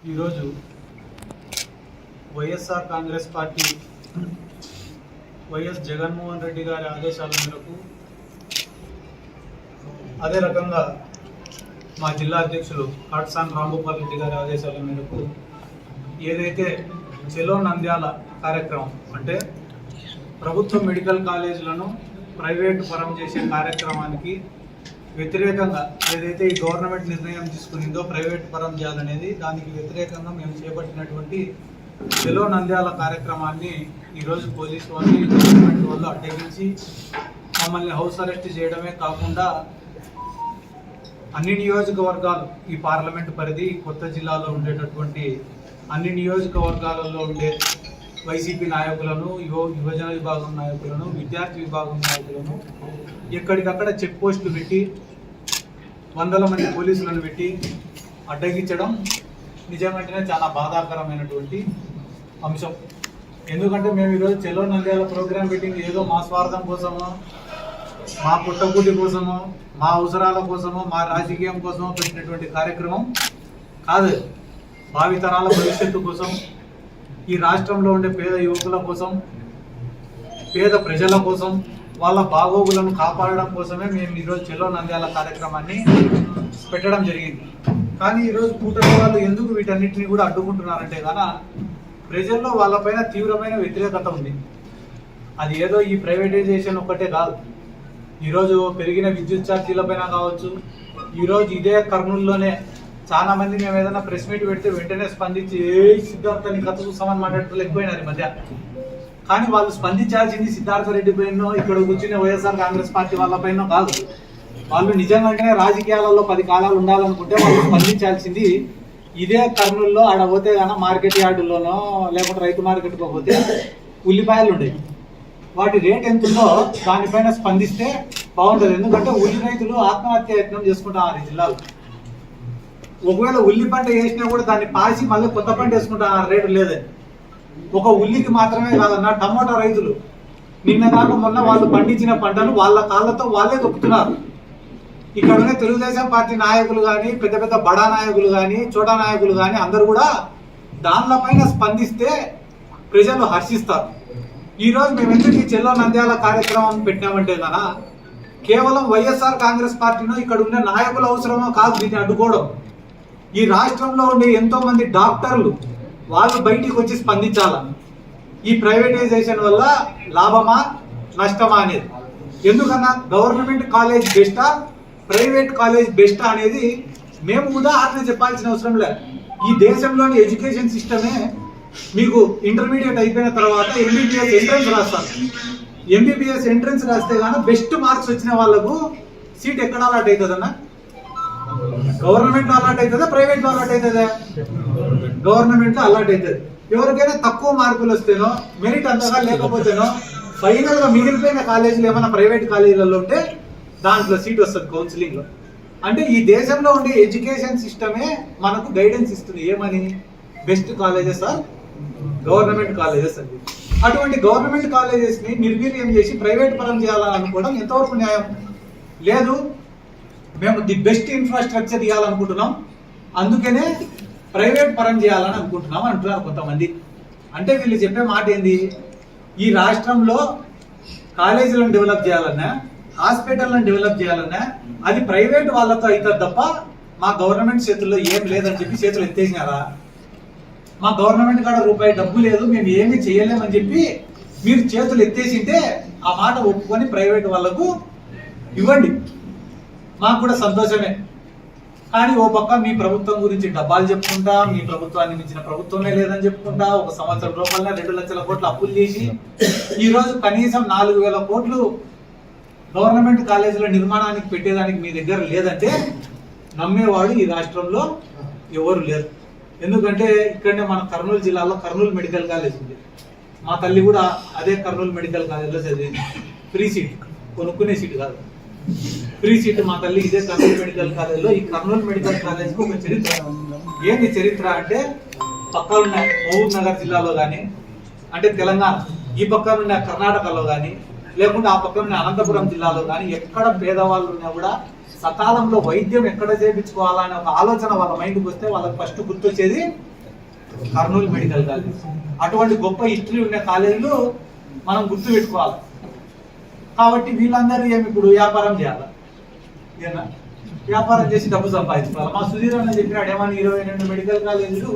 ఈరోజు YSR Congress party YS Jaganmohan Reddy గారి ఆదేశాల మేరకు, అదే రకంగా మా జిల్లా అధ్యక్షులు కాట్సాన్ రాంభూపాల్ రెడ్డి గారి ఆదేశాల మేరకు ఏదైతే చెలో నంద్యాల కార్యక్రమం అంటే ప్రభుత్వ మెడికల్ కాలేజీలను ప్రైవేటు పరం చేసే కార్యక్రమానికి వ్యతిరేకంగా ఏదైతే ఈ గవర్నమెంట్ నిర్ణయం తీసుకునిందో ప్రైవేట్ పరం చేయాలనేది, దానికి వ్యతిరేకంగా మేము చేపట్టినటువంటి చెలో నంద్యాల కార్యక్రమాన్ని ఈరోజు పోలీసు వాళ్ళు గవర్నమెంట్ వాళ్ళు అడ్డగించి మమ్మల్ని హౌస్ అరెస్ట్ చేయడమే కాకుండా అన్ని నియోజకవర్గాలు, ఈ పార్లమెంటు పరిధి కొత్త జిల్లాలో ఉండేటటువంటి అన్ని నియోజకవర్గాలలో ఉండే వైసీపీ నాయకులను, యువజన విభాగం నాయకులను, విద్యార్థి విభాగం నాయకులను ఎక్కడికక్కడ చెక్ పోస్టులు పెట్టి వందల మంది పోలీసులను పెట్టి అడ్డగించడం నిజంగానే చాలా బాధాకరమైనటువంటి అంశం. ఎందుకంటే మేము ఈరోజు చెలో నంద్యాల ప్రోగ్రాం పెట్టింది ఏదో మా స్వార్థం కోసమో, మా పుట్టకూటి కోసమో, మా అవసరాల కోసమో, మా రాజకీయం కోసమో పెట్టినటువంటి కార్యక్రమం కాదు. భావితరాల భవిష్యత్తు కోసం, ఈ రాష్ట్రంలో ఉండే పేద యువకుల కోసం, పేద ప్రజల కోసం, వాళ్ళ బాగోగులను కాపాడడం కోసమే మేము ఈరోజు చెలో నంద్యాల కార్యక్రమాన్ని పెట్టడం జరిగింది. కానీ ఈరోజు కూటమి వాళ్ళు ఎందుకు వీటన్నిటిని కూడా అడ్డుకుంటున్నారంటే కదా, ప్రజల్లో వాళ్ళపైన తీవ్రమైన వ్యతిరేకత ఉంది. అది ఏదో ఈ ప్రైవేటైజేషన్ ఒక్కటే కాదు, ఈరోజు పెరిగిన విద్యుత్ ఛార్జీలపైన కావచ్చు. ఈరోజు ఇదే కర్నూలులోనే చాలా మంది మేము ఏదైనా ప్రెస్ మీట్ పెడితే వెంటనే స్పందించి సిద్ధార్థని కథ చూస్తామని మాట్లాడలేకపోయినారు ఈ మధ్య. కానీ వాళ్ళు స్పందించాల్సింది సిద్ధార్థ రెడ్డి పైన, ఇక్కడ కూర్చునే వైఎస్ఆర్ కాంగ్రెస్ పార్టీ వాళ్ళ పైన కాదు. వాళ్ళు నిజంగానే రాజకీయాలలో 10 కాలాలు ఉండాలనుకుంటే వాళ్ళు స్పందించాల్సింది ఇదే కర్నూలులో ఆడ పోతే కానీ మార్కెట్ యార్డుల్లోనో లేకపోతే రైతు మార్కెట్కి పోతే ఉల్లిపాయలు ఉండేవి, వాటి రేట్ ఎంత ఉందో దానిపైన స్పందిస్తే బాగుంటుంది. ఎందుకంటే ఉల్లి రైతులు ఆత్మహత్య యత్నం చేసుకుంటారు ఈ జిల్లాలో. ఒకవేళ ఉల్లి పంట వేసినా కూడా దాన్ని పాసి మళ్ళీ కొత్త పంట వేసుకుంటారు, రేటు లేదని. ఒక ఉల్లికి మాత్రమే కాదన్న, టమోటా రైతులు నిన్న కాక మొన్న వాళ్ళు పండించిన పంటను వాళ్ళ కాళ్ళతో వాళ్ళే తొక్కుతున్నారు. ఇక్కడ ఉన్న తెలుగుదేశం పార్టీ నాయకులు కానీ, పెద్ద పెద్ద బడా నాయకులు కానీ, చోటా నాయకులు కానీ అందరూ కూడా దానిపైన స్పందిస్తే ప్రజలు హర్షిస్తారు. ఈరోజు మేము ఎందుకు ఈ చెల్లో నంద్యాల కార్యక్రమం పెట్టినామంటే కదా, కేవలం వైఎస్ఆర్ కాంగ్రెస్ పార్టీలో ఇక్కడ ఉండే నాయకుల అవసరమో కాదు దీన్ని అడ్డుకోవడం. ఈ రాష్ట్రంలో ఉండే ఎంతో మంది డాక్టర్లు వాళ్ళు బయటికి వచ్చి స్పందించాల. ఈ ప్రైవేటైజేషన్ వల్ల లాభమా నష్టమా అనేది. ఎందుకన్నా గవర్నమెంట్ కాలేజ్ బెస్టా, ప్రైవేట్ కాలేజ్ బెస్టా అనేది మేము ఉదాహరణ చెప్పాల్సిన అవసరం లేదు. ఈ దేశంలోని ఎడ్యుకేషన్ సిస్టమే మీకు ఇంటర్మీడియట్ అయిపోయిన తర్వాత ఎంబీబీఎస్ ఎంట్రన్స్ రాస్తారు. ఎంబీబీఎస్ ఎంట్రన్స్ రాస్తే కానీ బెస్ట్ మార్క్స్ వచ్చిన వాళ్ళకు సీట్ ఎక్కడ అలాట్ అవుతుందన్నా? గవర్నమెంట్ లో అలాట్ అవుతుందా, ప్రైవేట్ లో అలాట్ అవుతుందా? గవర్నమెంట్ లో అలాట్ అవుతుంది. ఎవరికైనా తక్కువ మార్కులు వస్తేనో, మెరిట్ అంతగా లేకపోతేనో, ఫైనల్ గా మిగిలిపోయిన కాలేజీలు ఏమైనా ప్రైవేట్ కాలేజీలలో ఉంటే దాంట్లో సీట్ వస్తుంది కౌన్సిలింగ్ లో. అంటే ఈ దేశంలో ఉండే ఎడ్యుకేషన్ సిస్టమే మనకు గైడెన్స్ ఇస్తుంది. ఏమని? Best colleges or government colleges అని. అటువంటి గవర్నమెంట్ కాలేజెస్ ని నిర్వీర్యం చేసి ప్రైవేట్ పరం చేయాలని అనుకోవడం ఎంతవరకు న్యాయం? లేదు, మేము ది బెస్ట్ ఇన్ఫ్రాస్ట్రక్చర్ ఇవ్వాలనుకుంటున్నాం, అందుకనే ప్రైవేట్ పరం చేయాలని అనుకుంటున్నాం అంటున్నారు కొంతమంది. అంటే వీళ్ళు చెప్పే మాట ఏంది? ఈ రాష్ట్రంలో కాలేజీలను డెవలప్ చేయాలన్నా, హాస్పిటల్లను డెవలప్ చేయాలన్నా అది ప్రైవేట్ వాళ్ళతో అవుతుంది తప్ప మా గవర్నమెంట్ చేతుల్లో ఏం లేదని చెప్పి చేతులు ఎత్తేసినారా? మా గవర్నమెంట్ కాడ రూపాయి డబ్బు లేదు, మేము ఏమీ చేయలేమని చెప్పి మీరు చేతులు ఎత్తేసింటే ఆ మాట ఒప్పుకొని ప్రైవేట్ వాళ్ళకు ఇవ్వండి, మాకు కూడా సంతోషమే. కానీ ఓ పక్క మీ ప్రభుత్వం గురించి డబ్బాలు చెప్పుకుంటా, మీ ప్రభుత్వాన్ని మించిన ప్రభుత్వమే లేదని చెప్పుకుంటా, 1 సంవత్సరం రూపాయల 2 లక్షల కోట్లు అప్పులు చేసి ఈరోజు కనీసం 4,000 కోట్లు గవర్నమెంట్ కాలేజీల నిర్మాణానికి పెట్టేదానికి మీ దగ్గర లేదంటే నమ్మేవాడు ఈ రాష్ట్రంలో ఎవరు లేరు. ఎందుకంటే ఇక్కడనే మన కర్నూలు జిల్లాలో కర్నూలు మెడికల్ కాలేజ్ ఉంది. మా తల్లి కూడా అదే కర్నూలు మెడికల్ కాలేజ్లో చదివింది. ఫ్రీ సీట్, కొనుక్కునే సీట్ కాదు, ఫ్రీ సీట్. మా తల్లి ఇదే కర్నూలు మెడికల్ కాలేజ్లో. ఈ కర్నూలు మెడికల్ కాలేజ్కి ఒక చరిత్ర. ఏంటి చరిత్ర అంటే, పక్కనున్న మహబూబ్ నగర్ జిల్లాలో కానీ, అంటే తెలంగాణ ఈ పక్కనున్న కర్ణాటకలో కానీ, లేకుంటే ఆ పక్కనున్న అనంతపురం జిల్లాలో కానీ ఎక్కడ పేదవాళ్ళు ఉన్నా కూడా సకాలంలో వైద్యం ఎక్కడ చేయించుకోవాలనే ఒక ఆలోచన వాళ్ళ మైండ్కి వస్తే వాళ్ళకి ఫస్ట్ గుర్తొచ్చేది కర్నూలు మెడికల్ కాలేజ్. అటువంటి గొప్ప హిస్టరీ ఉన్న కాలేజీలు మనం గుర్తు పెట్టుకోవాలి. కాబట్టి వీళ్ళందరూ ఏమి ఇప్పుడు వ్యాపారం చేయాలి, ఏనా వ్యాపారం చేసి డబ్బు సంపాదించుకోవాలి. మా సుధీర్ అన్న చెప్పినాడు ఏమని 22 మెడికల్ కాలేజీలు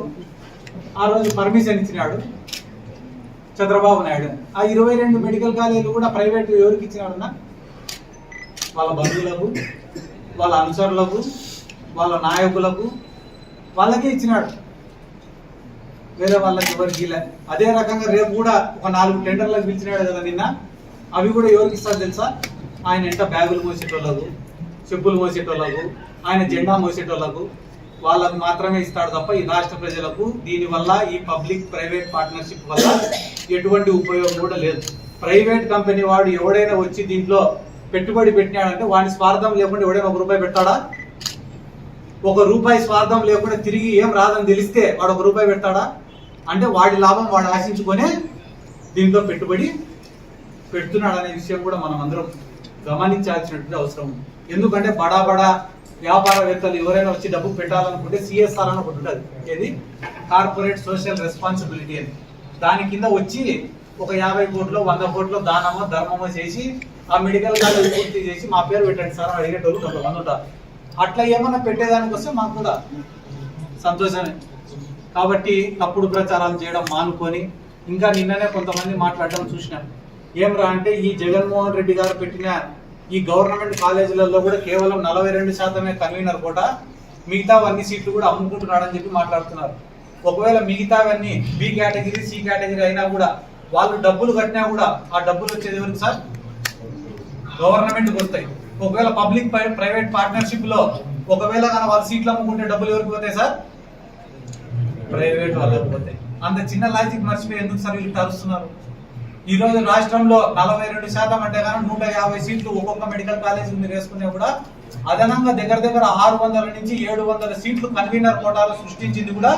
ఆ రోజు పర్మిషన్ ఇచ్చినాడు చంద్రబాబు నాయుడు. ఆ 22 మెడికల్ కాలేజీలు కూడా ప్రైవేట్ ఎవరికి ఇచ్చినాడన్నా? వాళ్ళ బంధువులకు, వాళ్ళ అనుచరులకు, వాళ్ళ నాయకులకు, వాళ్ళకే ఇచ్చినాడు, వేరే వాళ్ళకి ఎవరికి ఇలా. అదే రకంగా రేపు కూడా ఒక 4 టెండర్లకు పిలిచినాడు కదా నిన్న. అవి కూడా ఎవరికి ఇస్తారు తెలుసా? ఆయన ఎంట బ్యాగులు మోసేటోళ్ళకు, చెప్పులు మోసేటోళ్ళకు, ఆయన జెండా మోసేటోళ్ళకు, వాళ్ళకు మాత్రమే ఇస్తాడు తప్ప ఈ రాష్ట్ర ప్రజలకు దీనివల్ల ఈ పబ్లిక్ ప్రైవేట్ పార్ట్నర్షిప్ వల్ల ఎటువంటి ఉపయోగం కూడా లేదు. ప్రైవేట్ కంపెనీ వాడు ఎవడైనా వచ్చి దీంట్లో పెట్టుబడి పెట్టినాడంటే వాడి స్వార్థం లేకుండా ఎవడైనా ₹1 పెడతాడా? ₹1 స్వార్థం లేకుండా తిరిగి ఏం రాదని తెలిస్తే వాడు ₹1 పెడతాడా? అంటే వాడి లాభం వాడు ఆశించుకొని దీంట్లో పెట్టుబడి పెడుతున్నాడు అనే విషయం కూడా మనం అందరం గమనించాల్సినటువంటి అవసరం ఉంది. ఎందుకంటే బడా బడా వ్యాపారవేత్తలు ఎవరైనా వచ్చి డబ్బు పెట్టాలనుకుంటే CSR అని ఒకటి ఉంటుంది, ఏది కార్పొరేట్ సోషల్ రెస్పాన్సిబిలిటీ అని. దాని కింద వచ్చి ఒక 50 కోట్లు 100 కోట్లు దానమో ధర్మమో చేసి ఆ మెడికల్ కాలేజ్ పూర్తి చేసి మా పేరు పెట్టండి సార్ అడిగేటోళ్ళు కొంతమంది ఉంటారు. అట్లా ఏమన్నా పెట్టేదానికి వస్తే మాకు కూడా సంతోషమే. కాబట్టి తప్పుడు ప్రచారాలు చేయడం మానుకొని, ఇంకా నిన్ననే కొంతమంది మాట్లాడడం చూసినాం. ఏం రా అంటే ఈ జగన్మోహన్ రెడ్డి గారు పెట్టిన ఈ గవర్నమెంట్ కాలేజీలలో కూడా కేవలం 42% కన్వీనర్ కోట, మిగతావన్నీ సీట్లు కూడా అమ్ముకుంటున్నాడని చెప్పి మాట్లాడుతున్నారు. ఒకవేళ మిగతావన్నీ B కేటగిరీ C కేటగిరీ అయినా కూడా వాళ్ళు డబ్బులు కట్టినా కూడా ఆ డబ్బులు వచ్చేది ఎవరికి సార్? గవర్నమెంట్కి వస్తాయి. ఒకవేళ పబ్లిక్ ప్రైవేట్ పార్ట్నర్షిప్ లో ఒకవేళ కానీ వాళ్ళు సీట్లు అమ్ముకుంటే డబ్బులు ఎవరికి పోతాయి సార్? ప్రైవేట్ వాళ్ళకి పోతాయి. అంత చిన్న లాజిక్ మర్చిపోయి ఎందుకు సార్ వీళ్ళు తరుస్తున్నారు? ఈ రోజు రాష్ట్రంలో 42% అంటే కానీ 150 సీట్లు ఒక్కొక్క మెడికల్ కాలేజ్ మీరు వేసుకునే కూడా అదనంగా దగ్గర 600 నుంచి 700 సీట్లు కన్వీనర్ కోటాలు సృష్టించింది కూడా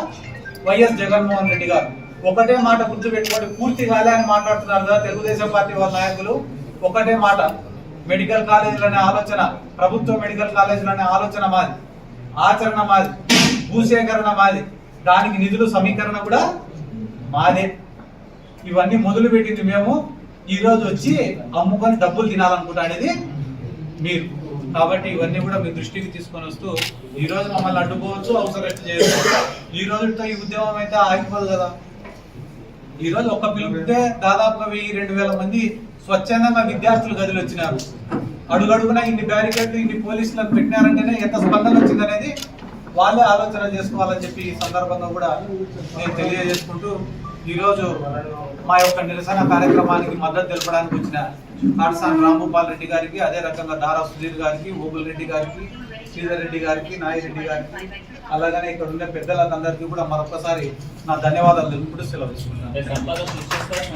వైఎస్ జగన్మోహన్ రెడ్డి గారు. ఒకటే మాట గుర్తు పెట్టుకోండి, పూర్తి కాలే అని మాట్లాడుతున్నారు కదా తెలుగుదేశం పార్టీ వాళ్ళ నాయకులు. ఒకటే మాట, మెడికల్ కాలేజీలు అనే ఆలోచన, ప్రభుత్వ మెడికల్ కాలేజీలు అనే ఆలోచన మాది, ఆచరణ మాది, భూసేకరణ మాది, దానికి నిధులు సమీకరణ కూడా మాదే. ఇవన్నీ మొదలు పెట్టింది మేము. ఈ రోజు వచ్చి అమ్ముకొని డబ్బులు తినాలనుకుంటా అనేది మీరు. కాబట్టి ఇవన్నీ కూడా మీ దృష్టికి తీసుకొని వస్తూ ఈ రోజు మమ్మల్ని అడ్డుకోవచ్చు, అవసరం చేయవచ్చు. ఈ రోజుతో ఈ ఉద్యమం అయితే ఆగిపోదు కదా. ఈ రోజు ఒక్క పిలుపుతే దాదాపుగా 1000-2000 మంది స్వచ్ఛందంగా విద్యార్థులు గదిలో వచ్చినారు. అడుగడుగునా ఇన్ని బ్యారికేడ్లు ఇన్ని పోలీసులకు పెట్టినారంటేనే ఎంత స్పందన వచ్చిందనేది వాళ్ళే ఆలోచన చేసుకోవాలని చెప్పి ఈ సందర్భంగా కూడా నేను తెలియజేసుకుంటూ ఈరోజు మా యొక్క నిరసన కార్యక్రమానికి మద్దతు తెలపడానికి వచ్చిన కాటసాని రాంభూపాల్ రెడ్డి గారికి, అదే రకంగా దారా సుధీర్ గారికి, ఓబుల్ రెడ్డి గారికి, శ్రీధర్ రెడ్డి గారికి, నాయిరెడ్డి గారికి, అలాగనే ఇక్కడ ఉండే పెద్దలందరికీ కూడా మరొకసారి నా ధన్యవాదాలు తెలుపుతూ సెలవు తీసుకుంటున్నాను.